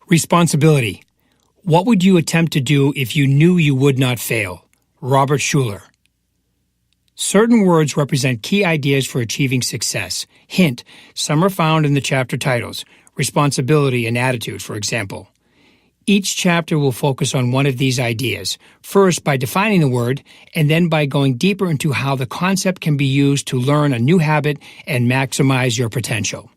Responsibility. What would you attempt to do if you knew you would not fail? Robert Schuller. Certain words represent key ideas for achieving success. Hint, some are found in the chapter titles, responsibility and attitude, for example. Each chapter will focus on one of these ideas, first by defining the word, and then by going deeper into how the concept can be used to learn a new habit and maximize your potential.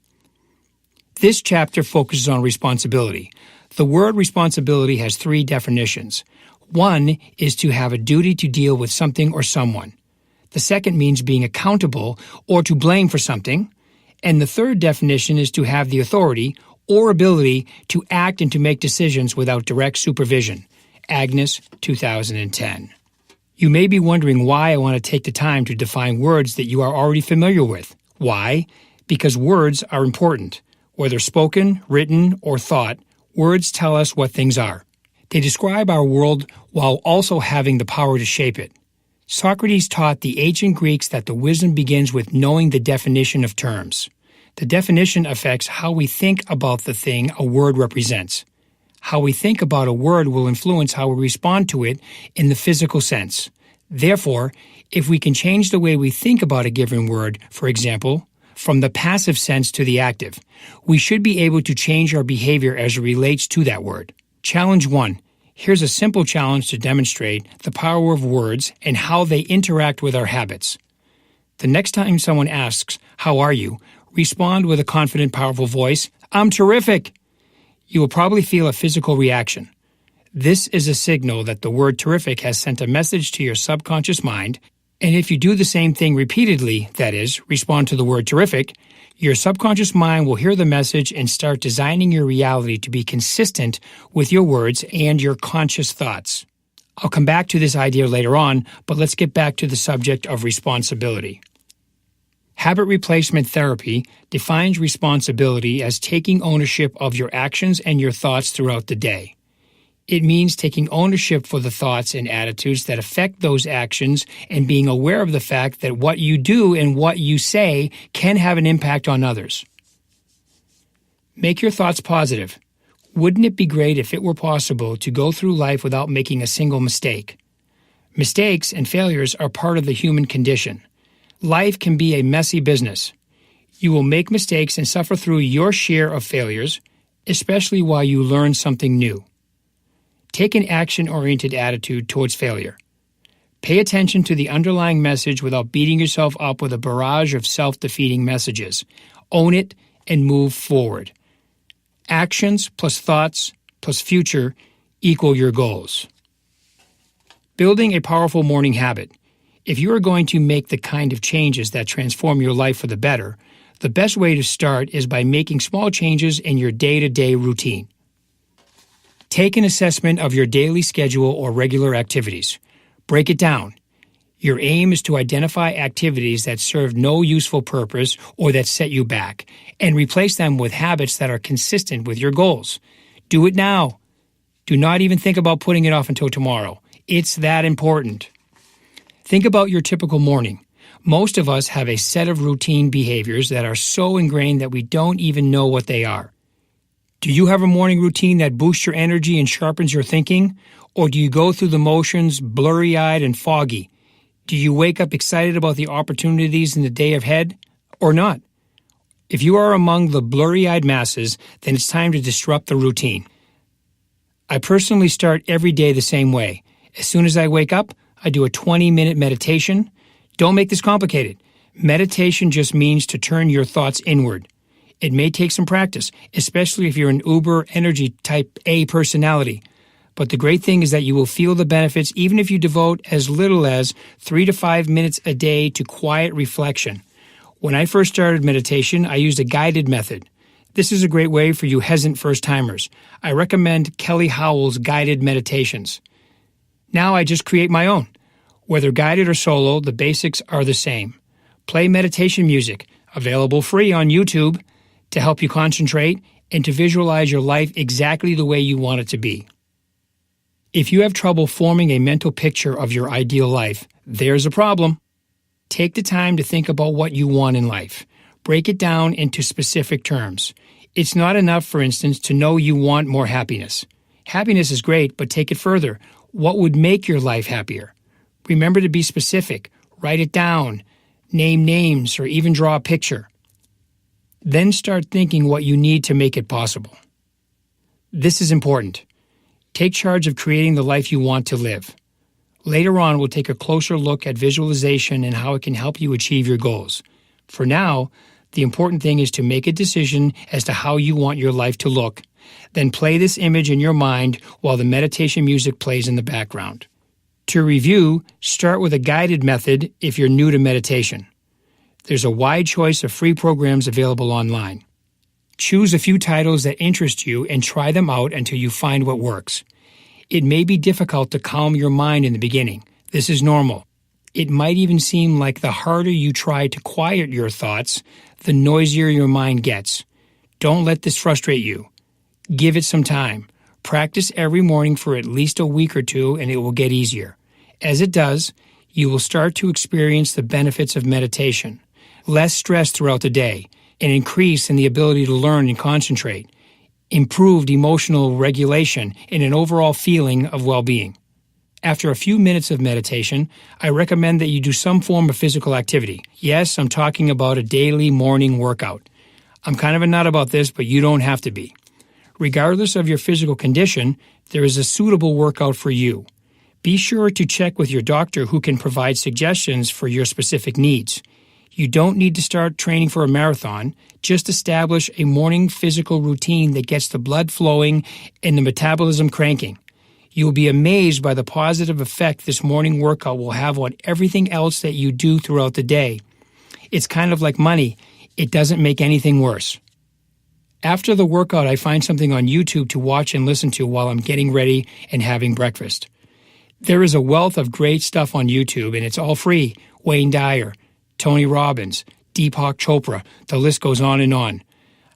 This chapter focuses on responsibility. The word responsibility has three definitions. One is to have a duty to deal with something or someone. The second means being accountable or to blame for something. And the third definition is to have the authority or ability to act and to make decisions without direct supervision. Agnes, 2010. You may be wondering why I want to take the time to define words that you are already familiar with. Why? Because words are important. Whether spoken, written, or thought, words tell us what things are. They describe our world while also having the power to shape it. Socrates taught the ancient Greeks that the wisdom begins with knowing the definition of terms. The definition affects how we think about the thing a word represents. How we think about a word will influence how we respond to it in the physical sense. Therefore, if we can change the way we think about a given word, for example, from the passive sense to the active, we should be able to change our behavior as it relates to that word. Challenge 1. Here's a simple challenge to demonstrate the power of words and how they interact with our habits. The next time someone asks, "How are you?" respond with a confident, powerful voice, "I'm terrific." You will probably feel a physical reaction. This is a signal that the word terrific has sent a message to your subconscious mind, and if you do the same thing repeatedly, that is, respond to the word terrific, your subconscious mind will hear the message and start designing your reality to be consistent with your words and your conscious thoughts. I'll come back to this idea later on, but let's get back to the subject of responsibility. Habit replacement therapy defines responsibility as taking ownership of your actions and your thoughts throughout the day. It means taking ownership for the thoughts and attitudes that affect those actions and being aware of the fact that what you do and what you say can have an impact on others. Make your thoughts positive. Wouldn't it be great if it were possible to go through life without making a single mistake? Mistakes and failures are part of the human condition. Life can be a messy business. You will make mistakes and suffer through your share of failures, especially while you learn something new. Take an action-oriented attitude towards failure. Pay attention to the underlying message without beating yourself up with a barrage of self-defeating messages. Own it and move forward. Actions plus thoughts plus future equal your goals. Building a powerful morning habit. If you are going to make the kind of changes that transform your life for the better, the best way to start is by making small changes in your day-to-day routine. Take an assessment of your daily schedule or regular activities. Break it down. Your aim is to identify activities that serve no useful purpose or that set you back, and replace them with habits that are consistent with your goals. Do it now. Do not even think about putting it off until tomorrow. It's that important. Think about your typical morning. Most of us have a set of routine behaviors that are so ingrained that we don't even know what they are. Do you have a morning routine that boosts your energy and sharpens your thinking? Or do you go through the motions blurry-eyed and foggy? Do you wake up excited about the opportunities in the day ahead? Or not? If you are among the blurry-eyed masses, then it's time to disrupt the routine. I personally start every day the same way. As soon as I wake up, I do a 20-minute meditation. Don't make this complicated. Meditation just means to turn your thoughts inward. It may take some practice, especially if you're an uber energy type A personality. But the great thing is that you will feel the benefits even if you devote as little as 3 to 5 minutes a day to quiet reflection. When I first started meditation, I used a guided method. This is a great way for you hesitant first-timers. I recommend Kelly Howell's guided meditations. Now I just create my own. Whether guided or solo, the basics are the same. Play meditation music, available free on YouTube, to help you concentrate and to visualize your life exactly the way you want it to be. If you have trouble forming a mental picture of your ideal life, there's a problem. Take the time to think about what you want in life. Break it down into specific terms. It's not enough, for instance, to know you want more happiness. Happiness is great, but take it further. What would make your life happier? Remember to be specific. Write it down. Name names or even draw a picture. Then start thinking what you need to make it possible. This is important. Take charge of creating the life you want to live. Later on, we'll take a closer look at visualization and how it can help you achieve your goals. For now, the important thing is to make a decision as to how you want your life to look. Then play this image in your mind while the meditation music plays in the background. To review, start with a guided method if you're new to meditation. There's a wide choice of free programs available online. Choose a few titles that interest you and try them out until you find what works. It may be difficult to calm your mind in the beginning. This is normal. It might even seem like the harder you try to quiet your thoughts, the noisier your mind gets. Don't let this frustrate you. Give it some time. Practice every morning for at least a week or two and it will get easier. As it does, you will start to experience the benefits of meditation. Less stress throughout the day, an increase in the ability to learn and concentrate, improved emotional regulation, and an overall feeling of well-being. After a few minutes of meditation, I recommend that you do some form of physical activity. Yes, I'm talking about a daily morning workout. I'm kind of a nut about this, but you don't have to be. Regardless of your physical condition, there is a suitable workout for you. Be sure to check with your doctor who can provide suggestions for your specific needs. You don't need to start training for a marathon. Just establish a morning physical routine that gets the blood flowing and the metabolism cranking. You will be amazed by the positive effect this morning workout will have on everything else that you do throughout the day. It's kind of like money. It doesn't make anything worse. After the workout, I find something on YouTube to watch and listen to while I'm getting ready and having breakfast. There is a wealth of great stuff on YouTube, and it's all free. Wayne Dyer, Tony Robbins, Deepak Chopra, the list goes on and on.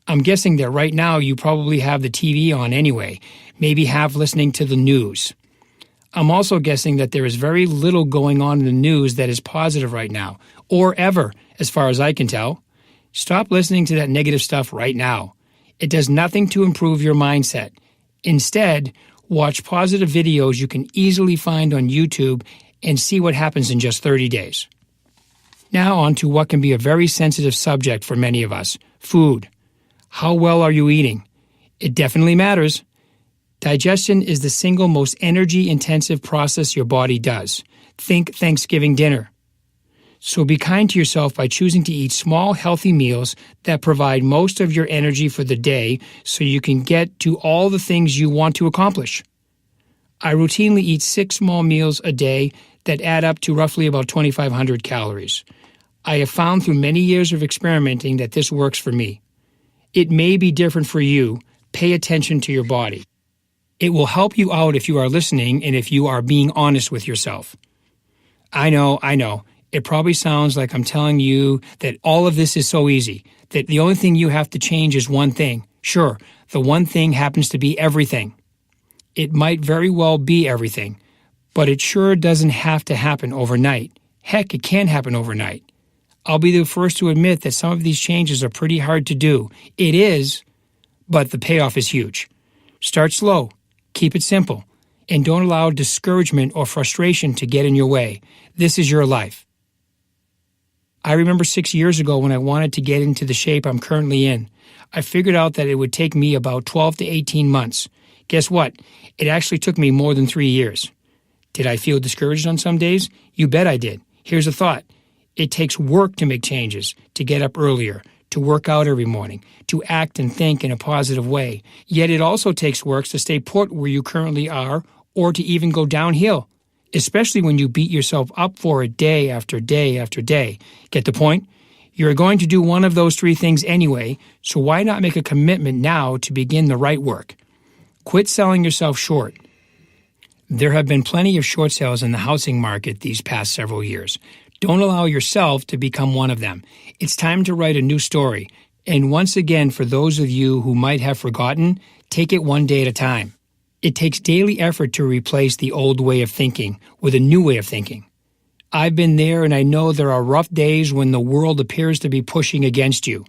I'm guessing that right now you probably have the TV on anyway, maybe half listening to the news. I'm also guessing that there is very little going on in the news that is positive right now, or ever, as far as I can tell. Stop listening to that negative stuff right now. It does nothing to improve your mindset. Instead, watch positive videos you can easily find on YouTube and see what happens in just 30 days. Now on to what can be a very sensitive subject for many of us, food. How well are you eating? It definitely matters. Digestion is the single most energy-intensive process your body does. Think Thanksgiving dinner. So be kind to yourself by choosing to eat small, healthy meals that provide most of your energy for the day so you can get to all the things you want to accomplish. I routinely eat 6 small meals a day that add up to roughly about 2,500 calories. I have found through many years of experimenting that this works for me. It may be different for you. Pay attention to your body. It will help you out if you are listening and if you are being honest with yourself. I know. It probably sounds like I'm telling you that all of this is so easy, that the only thing you have to change is one thing. Sure, the one thing happens to be everything. It might very well be everything, but it sure doesn't have to happen overnight. Heck, it can happen overnight. I'll be the first to admit that some of these changes are pretty hard to do. It is, but the payoff is huge. Start slow, keep it simple, and don't allow discouragement or frustration to get in your way. This is your life. I remember 6 years ago when I wanted to get into the shape I'm currently in. I figured out that it would take me about 12 to 18 months. Guess what? It actually took me more than 3 years. Did I feel discouraged on some days? You bet I did. Here's a thought. It takes work to make changes, to get up earlier, to work out every morning, to act and think in a positive way. Yet it also takes work to stay put where you currently are or to even go downhill, especially when you beat yourself up for it day after day after day. Get the point? You're going to do one of those 3 things anyway, so why not make a commitment now to begin the right work? Quit selling yourself short. There have been plenty of short sales in the housing market these past several years. Don't allow yourself to become one of them. It's time to write a new story. And once again, for those of you who might have forgotten, take it one day at a time. It takes daily effort to replace the old way of thinking with a new way of thinking. I've been there and I know there are rough days when the world appears to be pushing against you.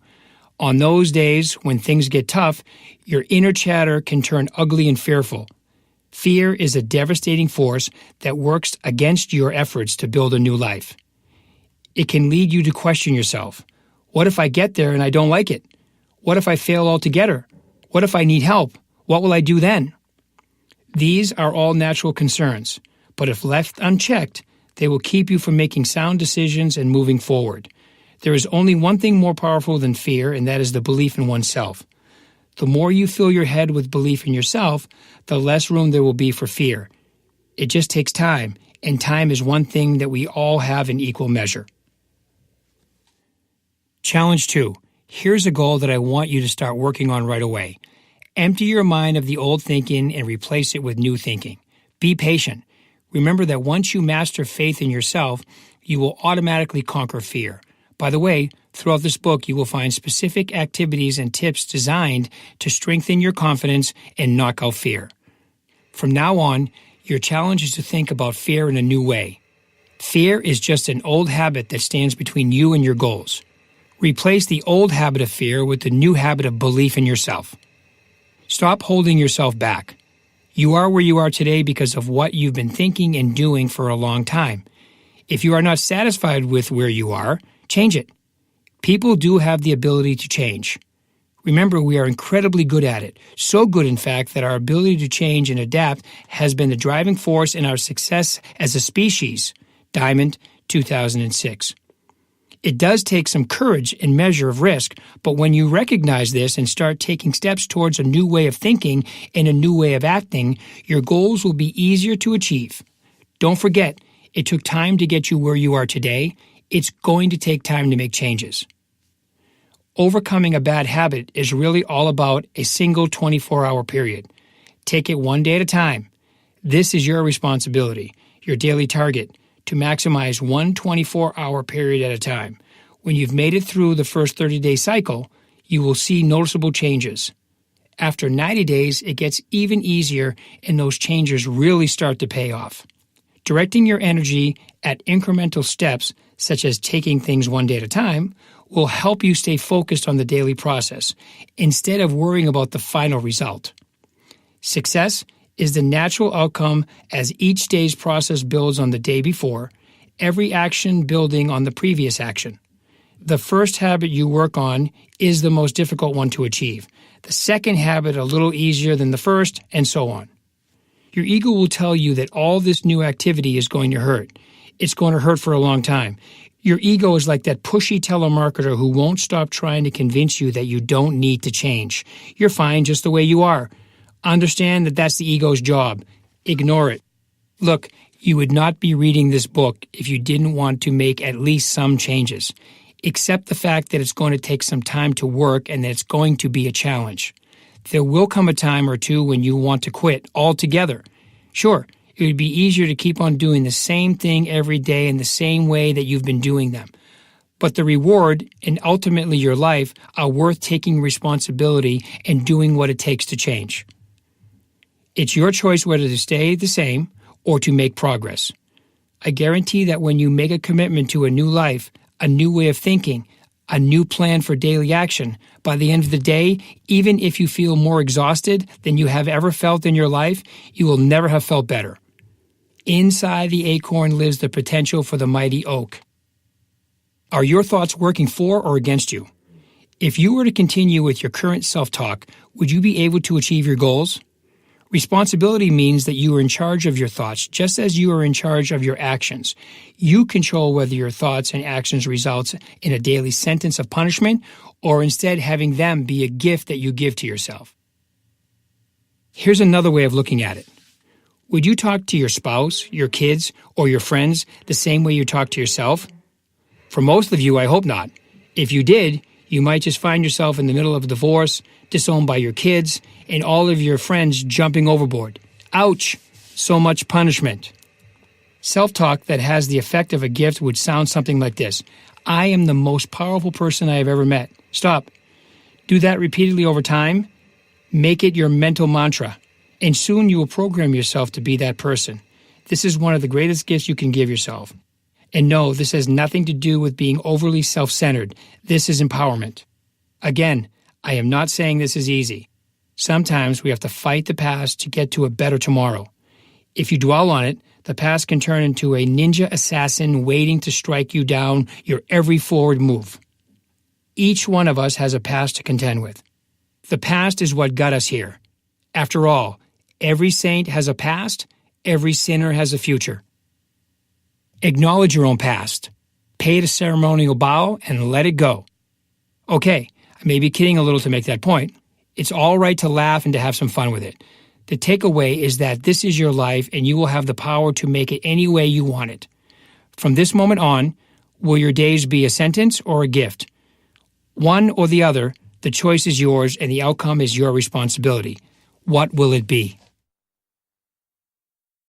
On those days when things get tough, your inner chatter can turn ugly and fearful. Fear is a devastating force that works against your efforts to build a new life. It can lead you to question yourself. What if I get there and I don't like it? What if I fail altogether? What if I need help? What will I do then? These are all natural concerns, but if left unchecked, they will keep you from making sound decisions and moving forward. There is only one thing more powerful than fear, and that is the belief in oneself. The more you fill your head with belief in yourself, the less room there will be for fear. It just takes time, and time is one thing that we all have in equal measure. Challenge 2. Here's a goal that I want you to start working on right away. Empty your mind of the old thinking and replace it with new thinking. Be patient. Remember that once you master faith in yourself, you will automatically conquer fear. By the way, throughout this book, you will find specific activities and tips designed to strengthen your confidence and knock out fear. From now on, your challenge is to think about fear in a new way. Fear is just an old habit that stands between you and your goals. Replace the old habit of fear with the new habit of belief in yourself. Stop holding yourself back. You are where you are today because of what you've been thinking and doing for a long time. If you are not satisfied with where you are, change it. People do have the ability to change. Remember, we are incredibly good at it. So good, in fact, that our ability to change and adapt has been the driving force in our success as a species. Diamond, 2006. It does take some courage and measure of risk, but when you recognize this and start taking steps towards a new way of thinking and a new way of acting, your goals will be easier to achieve. Don't forget, it took time to get you where you are today. It's going to take time to make changes. Overcoming a bad habit is really all about a single 24-hour period. Take it one day at a time. This is your responsibility, your daily target, to maximize one 24-hour period at a time. When you've made it through the first 30-day cycle, you will see noticeable changes. After 90 days, it gets even easier and those changes really start to pay off. Directing your energy at incremental steps, such as taking things one day at a time, will help you stay focused on the daily process instead of worrying about the final result. Success is the natural outcome as each day's process builds on the day before, every action building on the previous action. The first habit you work on is the most difficult one to achieve. The second habit a little easier than the first, and so on. Your ego will tell you that all this new activity is going to hurt. It's going to hurt for a long time. Your ego is like that pushy telemarketer who won't stop trying to convince you that you don't need to change. You're fine just the way you are. Understand that that's the ego's job. Ignore it. Look, you would not be reading this book if you didn't want to make at least some changes. Accept the fact that it's going to take some time to work and that it's going to be a challenge. There will come a time or two when you want to quit altogether. Sure, it would be easier to keep on doing the same thing every day in the same way that you've been doing them. But the reward and ultimately your life are worth taking responsibility and doing what it takes to change. It's your choice whether to stay the same or to make progress. I guarantee that when you make a commitment to a new life, a new way of thinking, a new plan for daily action, by the end of the day, even if you feel more exhausted than you have ever felt in your life, you will never have felt better. Inside the acorn lives the potential for the mighty oak. Are your thoughts working for or against you? If you were to continue with your current self-talk, would you be able to achieve your goals? Responsibility means that you are in charge of your thoughts, just as you are in charge of your actions. You control whether your thoughts and actions result in a daily sentence of punishment or instead having them be a gift that you give to yourself. Here's another way of looking at it. Would you talk to your spouse, your kids, or your friends the same way you talk to yourself? For most of you, I hope not. If you did, you might just find yourself in the middle of a divorce, disowned by your kids, and all of your friends jumping overboard. Ouch! So much punishment. Self-talk that has the effect of a gift would sound something like this. I am the most powerful person I have ever met. Stop. Do that repeatedly over time. Make it your mental mantra. And soon you will program yourself to be that person. This is one of the greatest gifts you can give yourself. And no, this has nothing to do with being overly self-centered. This is empowerment. Again, I am not saying this is easy. Sometimes we have to fight the past to get to a better tomorrow. If you dwell on it, the past can turn into a ninja assassin waiting to strike you down your every forward move. Each one of us has a past to contend with. The past is what got us here. After all, every saint has a past, every sinner has a future. Acknowledge your own past. Pay it a ceremonial bow and let it go. Okay, I may be kidding a little to make that point. It's all right to laugh and to have some fun with it. The takeaway is that this is your life and you will have the power to make it any way you want it. From this moment on, will your days be a sentence or a gift? One or the other, the choice is yours and the outcome is your responsibility. What will it be?